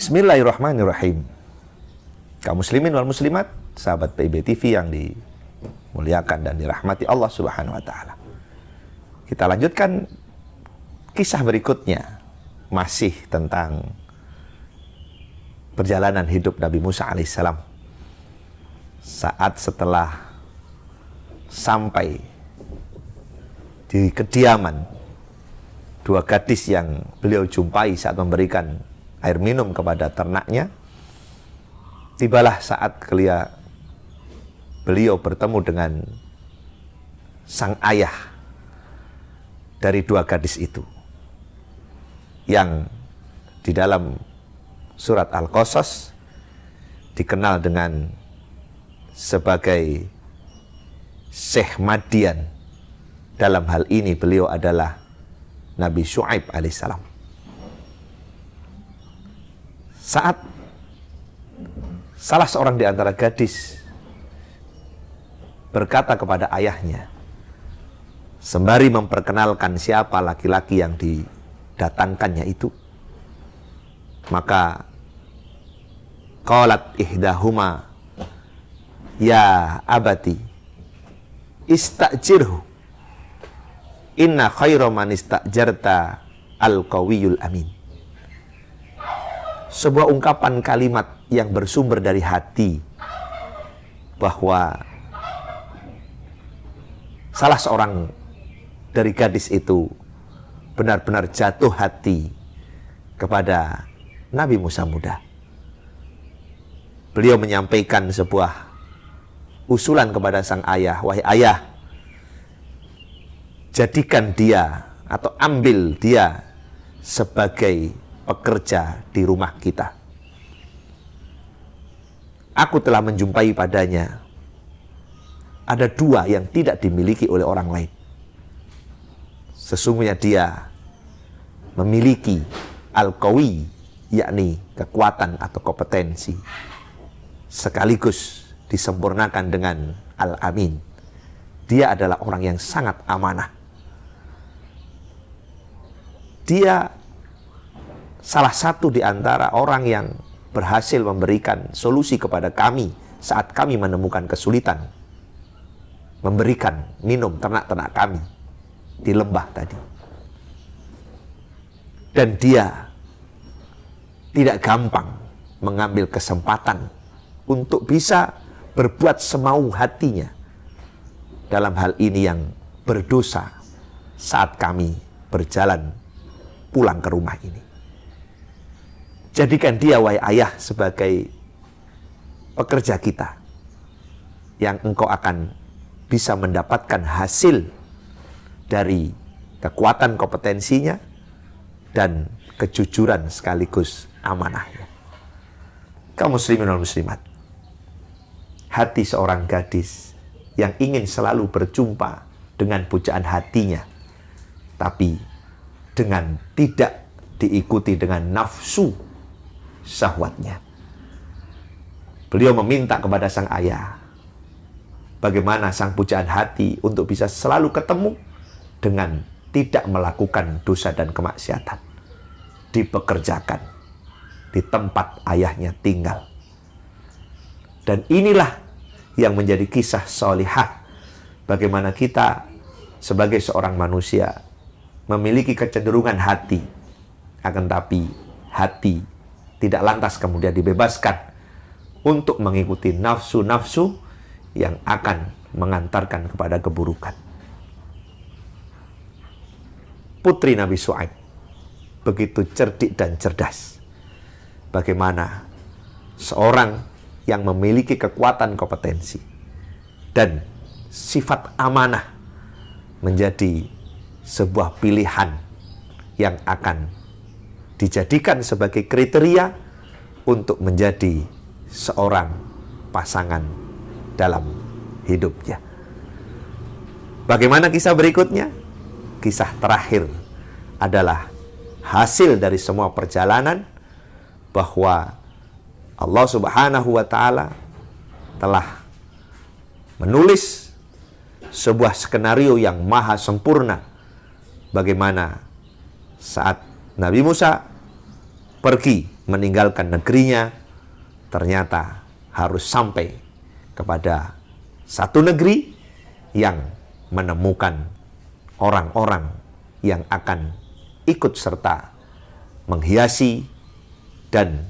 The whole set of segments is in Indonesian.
Bismillahirrahmanirrahim. Kaum muslimin wal muslimat, sahabat PIB TV yang dimuliakan dan dirahmati Allah Subhanahu wa taala. Kita lanjutkan kisah berikutnya, masih tentang perjalanan hidup Nabi Musa alaihissalam. Saat setelah sampai di kediaman dua gadis yang beliau jumpai saat memberikan air minum kepada ternaknya, tibalah saat beliau bertemu dengan sang ayah dari dua gadis itu, yang di dalam surat Al-Qasas dikenal dengan sebagai Syekh Madian. Dalam hal ini beliau adalah Nabi Syuaib alaihissalam. Saat salah seorang di antara gadis berkata kepada ayahnya, sembari memperkenalkan siapa laki-laki yang didatangkannya itu, maka qalat ihdahuma ya abati istajirhu inna khaira man istajarta al-qawiyul amin. Sebuah ungkapan kalimat yang bersumber dari hati, bahwa salah seorang dari gadis itu benar-benar jatuh hati kepada Nabi Musa muda. Beliau menyampaikan sebuah usulan kepada sang ayah, wahai ayah, jadikan dia atau ambil dia sebagai pekerja di rumah kita. Aku telah menjumpai padanya ada dua yang tidak dimiliki oleh orang lain. Sesungguhnya dia memiliki al-qawi, yakni kekuatan atau kompetensi, sekaligus disempurnakan dengan al-amin. Dia adalah orang yang sangat amanah. Dia salah satu di antara orang yang berhasil memberikan solusi kepada kami saat kami menemukan kesulitan memberikan minum ternak-ternak kami di lembah tadi. Dan dia tidak gampang mengambil kesempatan untuk bisa berbuat semau hatinya dalam hal ini yang berdosa saat kami berjalan pulang ke rumah ini. Jadikan dia, wahai ayah, sebagai pekerja kita, yang engkau akan bisa mendapatkan hasil dari kekuatan kompetensinya dan kejujuran sekaligus amanahnya. Kaum muslimin wal muslimat, hati seorang gadis yang ingin selalu berjumpa dengan pujaan hatinya, tapi dengan tidak diikuti dengan nafsu syahwatnya. Beliau meminta kepada sang ayah bagaimana sang pujaan hati untuk bisa selalu ketemu dengan tidak melakukan dosa dan kemaksiatan, dipekerjakan di tempat ayahnya tinggal. Dan inilah yang menjadi kisah sholihah, bagaimana kita sebagai seorang manusia memiliki kecenderungan hati, akan tapi hati tidak lantas kemudian dibebaskan untuk mengikuti nafsu-nafsu yang akan mengantarkan kepada keburukan. Putri Nabi Syuaib begitu cerdik dan cerdas. Bagaimana seorang yang memiliki kekuatan kompetensi dan sifat amanah menjadi sebuah pilihan yang akan dijadikan sebagai kriteria untuk menjadi seorang pasangan dalam hidupnya. Bagaimana kisah berikutnya? kisah terakhir adalah hasil dari semua perjalanan, bahwa Allah Subhanahu wa Ta'ala telah menulis sebuah skenario yang maha sempurna, bagaimana saat Nabi Musa pergi meninggalkan negerinya, ternyata harus sampai kepada satu negeri yang menemukan orang-orang yang akan ikut serta menghiasi dan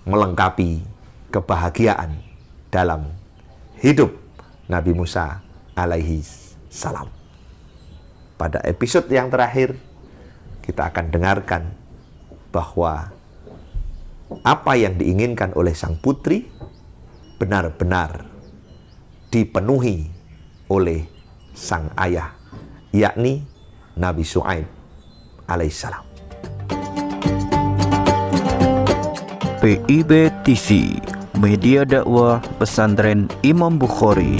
melengkapi kebahagiaan dalam hidup Nabi Musa alaihi salam. Pada episode yang terakhir, kita akan dengarkan bahwa apa yang diinginkan oleh sang putri benar-benar dipenuhi oleh sang ayah, yakni Nabi Syuaib alaihissalam. PIB TV, media dakwah pesantren Imam Bukhari.